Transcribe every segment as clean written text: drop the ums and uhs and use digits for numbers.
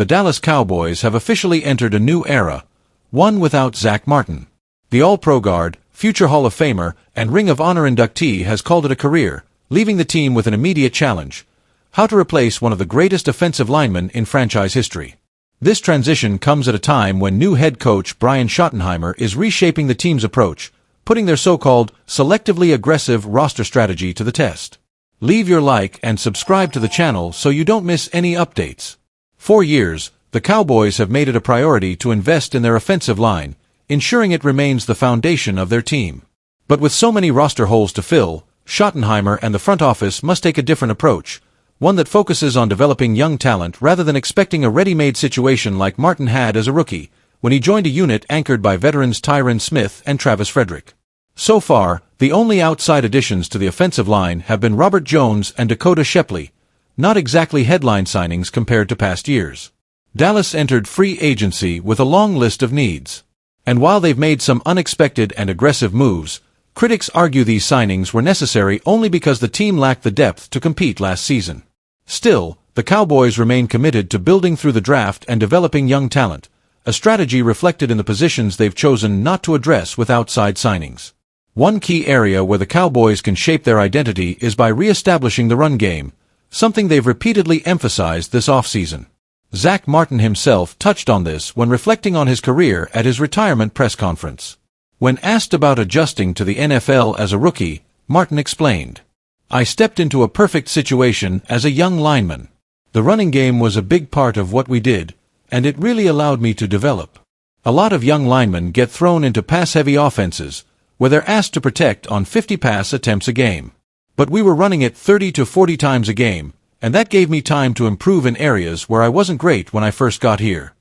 the Dallas Cowboys have officially entered a new era, one without Zach Martin. The All-Pro guard, future Hall of Famer, and Ring of Honor inductee has called it a career, leaving the team with an immediate challenge: how to replace one of the greatest offensive linemen in franchise history. This transition comes at a time when new head coach Brian Schottenheimer is reshaping the team's approach, putting their so-called selectively aggressive roster strategy to the test. Leave your like and subscribe to the channel so you don't miss any updates. For years, the Cowboys have made it a priority to invest in their offensive line, ensuring it remains the foundation of their team. But with so many roster holes to fill, Schottenheimer and the front office must take a different approach, one that focuses on developing young talent rather than expecting a ready-made situation like Martin had as a rookie, when he joined a unit anchored by veterans Tyron Smith and Travis Frederick. So far, the only outside additions to the offensive line have been Robert Jones and Dakota Shepley, not exactly headline signings compared to past years. Dallas entered free agency with a long list of needs. And while they've made some unexpected and aggressive moves, critics argue these signings were necessary only because the team lacked the depth to compete last season. Still, the Cowboys remain committed to building through the draft and developing young talent, a strategy reflected in the positions they've chosen not to address with outside signings. One key area where the Cowboys can shape their identity is by re-establishing the run game, something they've repeatedly emphasized this offseason. Zach Martin himself touched on this when reflecting on his career at his retirement press conference. When asked about adjusting to the NFL as a rookie, Martin explained, "I stepped into a perfect situation as a young lineman. The running game was a big part of what we did, and it really allowed me to develop. A lot of young linemen get thrown into pass-heavy offenses, where they're asked to protect on 50 pass attempts a game. But we were running it 30 to 40 times a game, and that gave me time to improve in areas where I wasn't great when I first got here."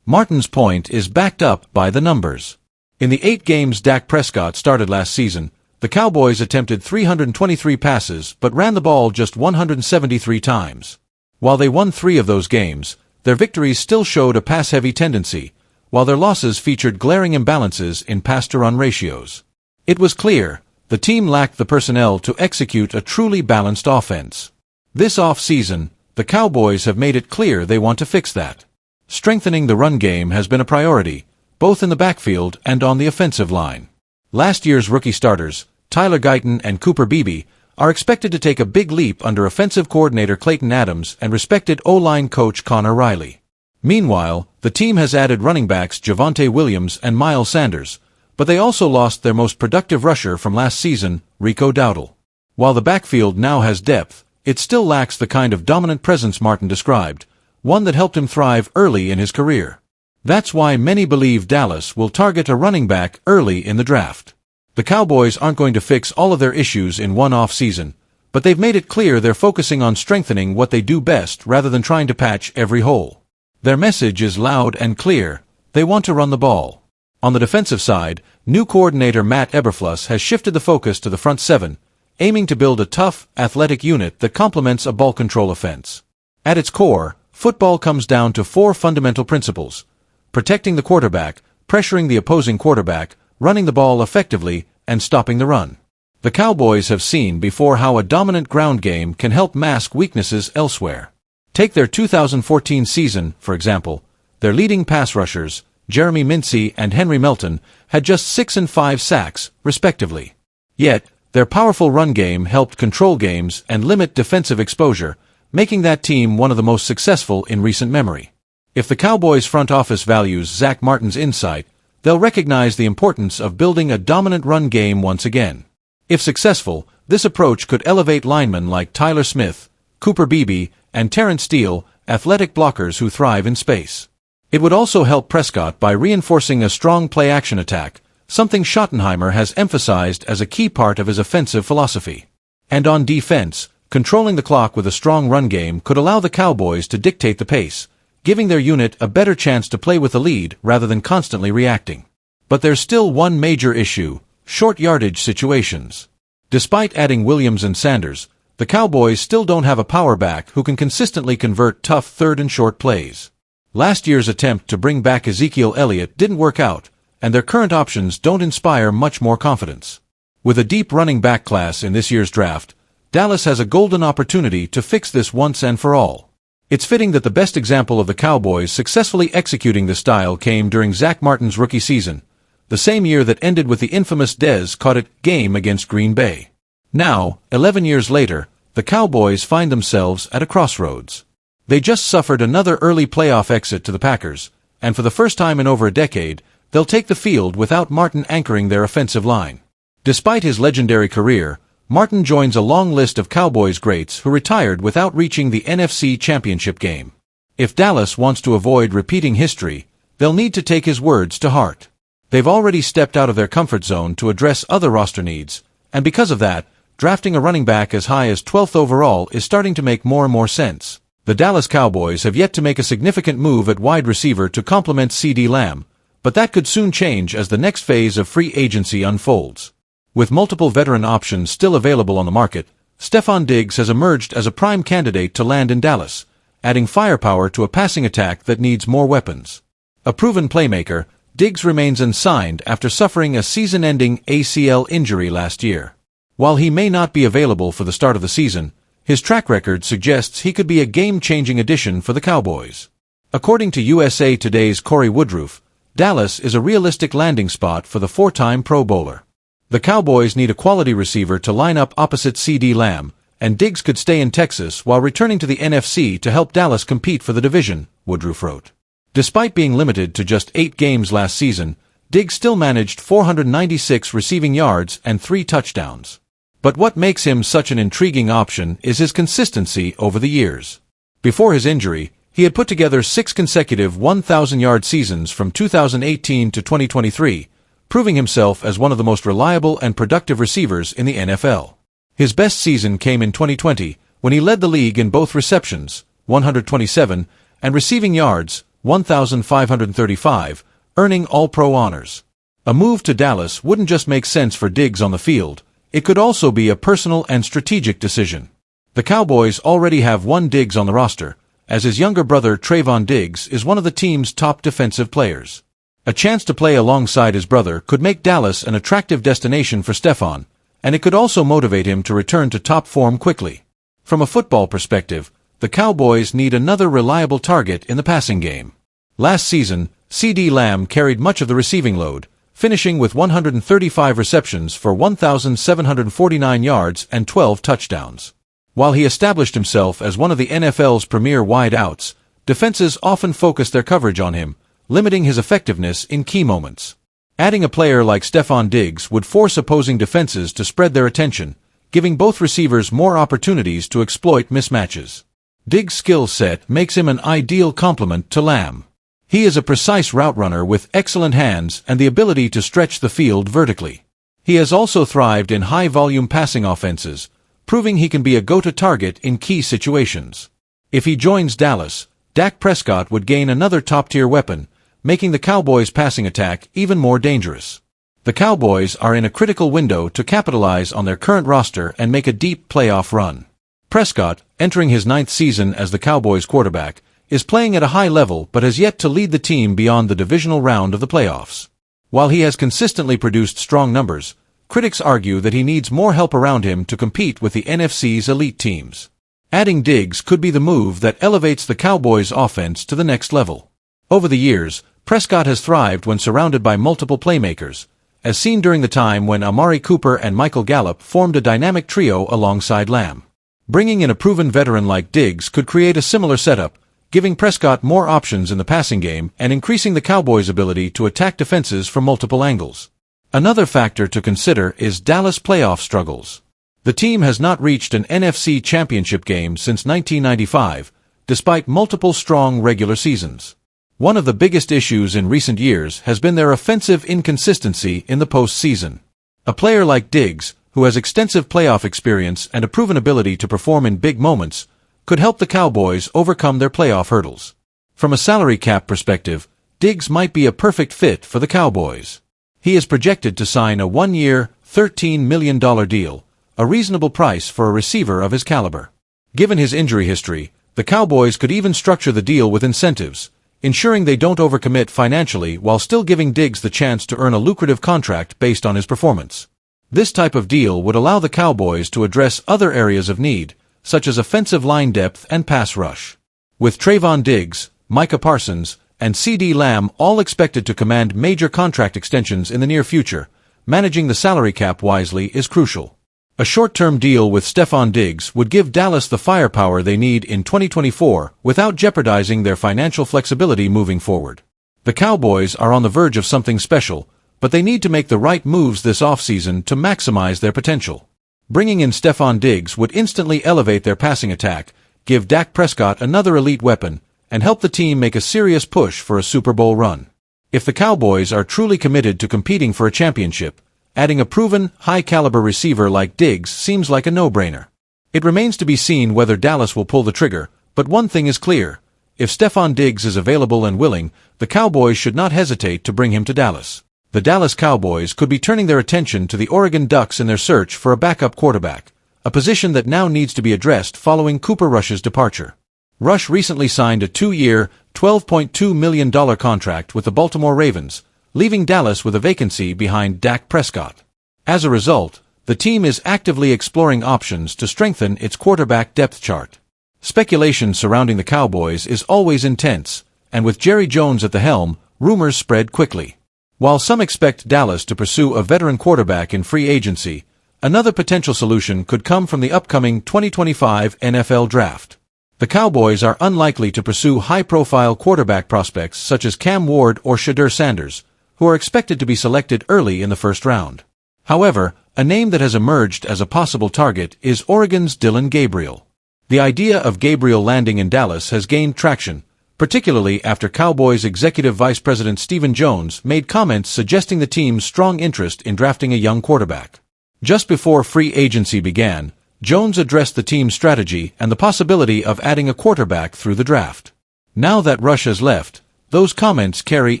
Martin's point is backed up by the numbers. In the 8 games Dak Prescott started last season, the Cowboys attempted 323 passes but ran the ball just 173 times. While they won 3 of those games, their victories still showed a pass-heavy tendency, while their losses featured glaring imbalances in pass-to-run ratios. It was clear, the team lacked the personnel to execute a truly balanced offense. This off-season, the Cowboys have made it clear they want to fix that. Strengthening the run game has been a priority, both in the backfield and on the offensive line. Last year's rookie starters, Tyler Guyton and Cooper Beebe, are expected to take a big leap under offensive coordinator Clayton Adams and respected O-line coach Connor Riley. Meanwhile, the team has added running backs Javonte Williams and Miles Sanders, but they also lost their most productive rusher from last season, Rico Dowdle. While the backfield now has depth, it still lacks the kind of dominant presence Martin described, one that helped him thrive early in his career. That's why many believe Dallas will target a running back early in the draft. The Cowboys aren't going to fix all of their issues in one off-season, but they've made it clear they're focusing on strengthening what they do best rather than trying to patch every hole. Their message is loud and clear: they want to run the ball. On the defensive side, new coordinator Matt Eberflus has shifted the focus to the front 7, aiming to build a tough, athletic unit that complements a ball control offense. At its core, football comes down to 4 fundamental principles: protecting the quarterback, pressuring the opposing quarterback, running the ball effectively, and stopping the run. The Cowboys have seen before how a dominant ground game can help mask weaknesses elsewhere. Take their 2014 season, for example. Their leading pass rushers, Jeremy Mincey and Henry Melton, had just 6 and 5 sacks, respectively. Yet, their powerful run game helped control games and limit defensive exposure, making that team one of the most successful in recent memory. If the Cowboys front office values Zach Martin's insight, they'll recognize the importance of building a dominant run game once again. If successful, this approach could elevate linemen like Tyler Smith, Cooper Beebe, and Terrence Steele, athletic blockers who thrive in space. It would also help Prescott by reinforcing a strong play-action attack, something Schottenheimer has emphasized as a key part of his offensive philosophy. And on defense, controlling the clock with a strong run game could allow the Cowboys to dictate the pace, giving their unit a better chance to play with the lead rather than constantly reacting. But there's still one major issue: short yardage situations. Despite adding Williams and Sanders, the Cowboys still don't have a power back who can consistently convert tough third and short plays. Last year's attempt to bring back Ezekiel Elliott didn't work out, and their current options don't inspire much more confidence. With a deep running back class in this year's draft, Dallas has a golden opportunity to fix this once and for all. It's fitting that the best example of the Cowboys successfully executing this style came during Zach Martin's rookie season, the same year that ended with the infamous Dez caught it game against Green Bay. Now, 11 years later, the Cowboys find themselves at a crossroads. They just suffered another early playoff exit to the Packers, and for the first time in over a decade, they'll take the field without Martin anchoring their offensive line. Despite his legendary career, Martin joins a long list of Cowboys greats who retired without reaching the NFC Championship game. If Dallas wants to avoid repeating history, they'll need to take his words to heart. They've already stepped out of their comfort zone to address other roster needs, and because of that, drafting a running back as high as 12th overall is starting to make more and more sense. The Dallas Cowboys have yet to make a significant move at wide receiver to complement CeeDee Lamb, but that could soon change as the next phase of free agency unfolds. With multiple veteran options still available on the market, Stefon Diggs has emerged as a prime candidate to land in Dallas, adding firepower to a passing attack that needs more weapons. A proven playmaker, Diggs remains unsigned after suffering a season-ending ACL injury last year. While he may not be available for the start of the season, his track record suggests he could be a game-changing addition for the Cowboys. According to USA Today's Corey Woodruff, Dallas is a realistic landing spot for the four-time Pro Bowler. The Cowboys need a quality receiver to line up opposite CeeDee Lamb, and Diggs could stay in Texas while returning to the NFC to help Dallas compete for the division, Woodruff wrote. Despite being limited to just 8 games last season, Diggs still managed 496 receiving yards and 3 touchdowns. But what makes him such an intriguing option is his consistency over the years. Before his injury, he had put together 6 consecutive 1,000-yard seasons from 2018 to 2023, proving himself as one of the most reliable and productive receivers in the NFL. His best season came in 2020, when he led the league in both receptions, 127, and receiving yards, 1,535, earning All-Pro honors. A move to Dallas wouldn't just make sense for Diggs on the field, it could also be a personal and strategic decision. The Cowboys already have one Diggs on the roster, as his younger brother Trayvon Diggs is one of the team's top defensive players. A chance to play alongside his brother could make Dallas an attractive destination for Stefon, and it could also motivate him to return to top form quickly. From a football perspective, the Cowboys need another reliable target in the passing game. Last season, CeeDee Lamb carried much of the receiving load, finishing with 135 receptions for 1,749 yards and 12 touchdowns. While he established himself as one of the NFL's premier wide-outs, defenses often focused their coverage on him, limiting his effectiveness in key moments. Adding a player like Stefon Diggs would force opposing defenses to spread their attention, giving both receivers more opportunities to exploit mismatches. Diggs' skill set makes him an ideal complement to Lamb. He is a precise route runner with excellent hands and the ability to stretch the field vertically. He has also thrived in high-volume passing offenses, proving he can be a go-to target in key situations. If he joins Dallas, Dak Prescott would gain another top-tier weapon, making the Cowboys' passing attack even more dangerous. The Cowboys are in a critical window to capitalize on their current roster and make a deep playoff run. Prescott, entering his 9th season as the Cowboys' quarterback, is playing at a high level but has yet to lead the team beyond the divisional round of the playoffs. While he has consistently produced strong numbers, critics argue that he needs more help around him to compete with the NFC's elite teams. Adding Diggs could be the move that elevates the Cowboys' offense to the next level. Over the years, Prescott has thrived when surrounded by multiple playmakers, as seen during the time when Amari Cooper and Michael Gallup formed a dynamic trio alongside Lamb. Bringing in a proven veteran like Diggs could create a similar setup, giving Prescott more options in the passing game and increasing the Cowboys' ability to attack defenses from multiple angles. Another factor to consider is Dallas' playoff struggles. The team has not reached an NFC championship game since 1995, despite multiple strong regular seasons. One of the biggest issues in recent years has been their offensive inconsistency in the postseason. A player like Diggs, who has extensive playoff experience and a proven ability to perform in big moments, could help the Cowboys overcome their playoff hurdles. From a salary cap perspective, Diggs might be a perfect fit for the Cowboys. He is projected to sign a 1-year, $13 million deal, a reasonable price for a receiver of his caliber. Given his injury history, the Cowboys could even structure the deal with incentives, ensuring they don't overcommit financially while still giving Diggs the chance to earn a lucrative contract based on his performance. This type of deal would allow the Cowboys to address other areas of need, such as offensive line depth and pass rush. With Trayvon Diggs, Micah Parsons, and CD Lamb all expected to command major contract extensions in the near future, managing the salary cap wisely is crucial. A short-term deal with Stefon Diggs would give Dallas the firepower they need in 2024 without jeopardizing their financial flexibility moving forward. The Cowboys are on the verge of something special, but they need to make the right moves this offseason to maximize their potential. Bringing in Stefon Diggs would instantly elevate their passing attack, give Dak Prescott another elite weapon, and help the team make a serious push for a Super Bowl run. If the Cowboys are truly committed to competing for a championship, adding a proven, high-caliber receiver like Diggs seems like a no-brainer. It remains to be seen whether Dallas will pull the trigger, but one thing is clear. If Stefon Diggs is available and willing, the Cowboys should not hesitate to bring him to Dallas. The Dallas Cowboys could be turning their attention to the Oregon Ducks in their search for a backup quarterback, a position that now needs to be addressed following Cooper Rush's departure. Rush recently signed a 2-year, $12.2 million contract with the Baltimore Ravens, leaving Dallas with a vacancy behind Dak Prescott. As a result, the team is actively exploring options to strengthen its quarterback depth chart. Speculation surrounding the Cowboys is always intense, and with Jerry Jones at the helm, rumors spread quickly. While some expect Dallas to pursue a veteran quarterback in free agency, another potential solution could come from the upcoming 2025 NFL Draft. The Cowboys are unlikely to pursue high-profile quarterback prospects such as Cam Ward or Shedeur Sanders, who are expected to be selected early in the first round. However, a name that has emerged as a possible target is Oregon's Dillon Gabriel. The idea of Gabriel landing in Dallas has gained traction, particularly after Cowboys Executive Vice President Stephen Jones made comments suggesting the team's strong interest in drafting a young quarterback. Just before free agency began, Jones addressed the team's strategy and the possibility of adding a quarterback through the draft. Now that Rush has left, those comments carry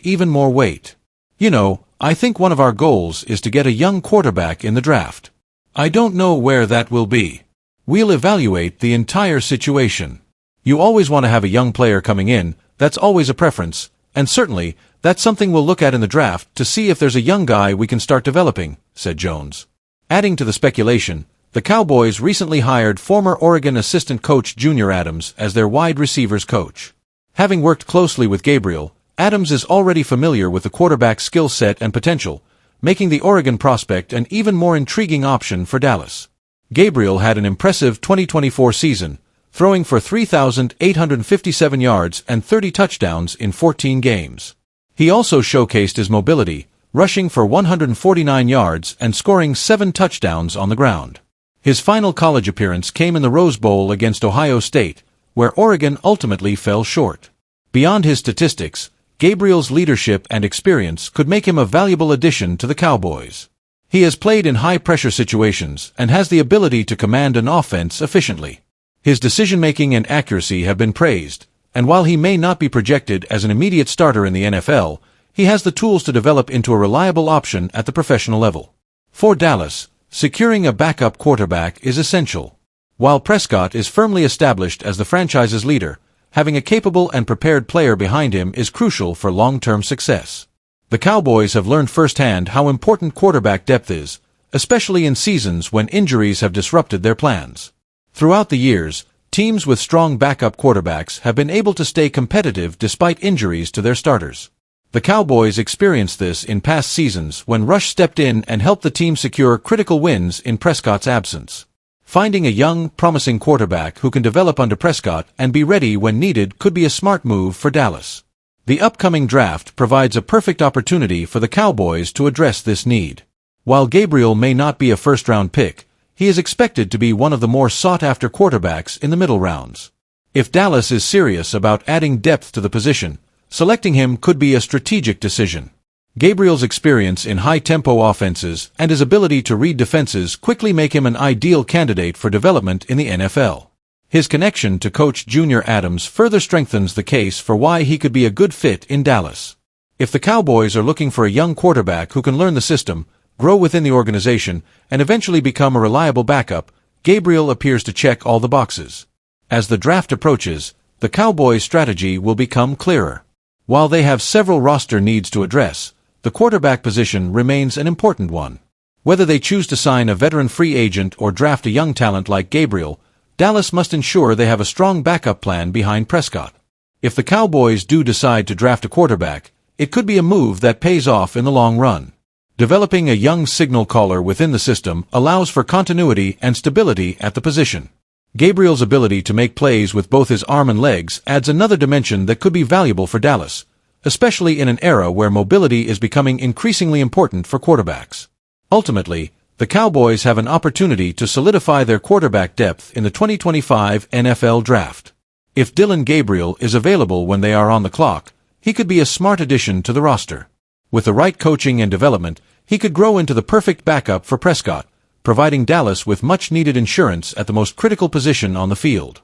even more weight. "You know, I think one of our goals is to get a young quarterback in the draft. I don't know where that will be. We'll evaluate the entire situation. You always want to have a young player coming in, that's always a preference, and certainly, that's something we'll look at in the draft to see if there's a young guy we can start developing," said Jones. Adding to the speculation, the Cowboys recently hired former Oregon assistant coach Junior Adams as their wide receivers coach. Having worked closely with Gabriel, Adams is already familiar with the quarterback's skill set and potential, making the Oregon prospect an even more intriguing option for Dallas. Gabriel had an impressive 2024 season, throwing for 3,857 yards and 30 touchdowns in 14 games. He also showcased his mobility, rushing for 149 yards and scoring 7 touchdowns on the ground. His final college appearance came in the Rose Bowl against Ohio State, where Oregon ultimately fell short. Beyond his statistics, Gabriel's leadership and experience could make him a valuable addition to the Cowboys. He has played in high-pressure situations and has the ability to command an offense efficiently. His decision-making and accuracy have been praised, and while he may not be projected as an immediate starter in the NFL, he has the tools to develop into a reliable option at the professional level. For Dallas, securing a backup quarterback is essential. While Prescott is firmly established as the franchise's leader, having a capable and prepared player behind him is crucial for long-term success. The Cowboys have learned firsthand how important quarterback depth is, especially in seasons when injuries have disrupted their plans. Throughout the years, teams with strong backup quarterbacks have been able to stay competitive despite injuries to their starters. The Cowboys experienced this in past seasons when Rush stepped in and helped the team secure critical wins in Prescott's absence. Finding a young, promising quarterback who can develop under Prescott and be ready when needed could be a smart move for Dallas. The upcoming draft provides a perfect opportunity for the Cowboys to address this need. While Gabriel may not be a first-round pick, he is expected to be one of the more sought-after quarterbacks in the middle rounds. If Dallas is serious about adding depth to the position, selecting him could be a strategic decision. Gabriel's experience in high-tempo offenses and his ability to read defenses quickly make him an ideal candidate for development in the NFL. His connection to Coach Junior Adams further strengthens the case for why he could be a good fit in Dallas. If the Cowboys are looking for a young quarterback who can learn the system, grow within the organization, and eventually become a reliable backup, Gabriel appears to check all the boxes. As the draft approaches, the Cowboys' strategy will become clearer. While they have several roster needs to address, the quarterback position remains an important one. Whether they choose to sign a veteran free agent or draft a young talent like Gabriel, Dallas must ensure they have a strong backup plan behind Prescott. If the Cowboys do decide to draft a quarterback, it could be a move that pays off in the long run. Developing a young signal caller within the system allows for continuity and stability at the position. Gabriel's ability to make plays with both his arm and legs adds another dimension that could be valuable for Dallas, especially in an era where mobility is becoming increasingly important for quarterbacks. Ultimately, the Cowboys have an opportunity to solidify their quarterback depth in the 2025 NFL Draft. If Dillon Gabriel is available when they are on the clock, he could be a smart addition to the roster. With the right coaching and development, he could grow into the perfect backup for Prescott, providing Dallas with much-needed insurance at the most critical position on the field.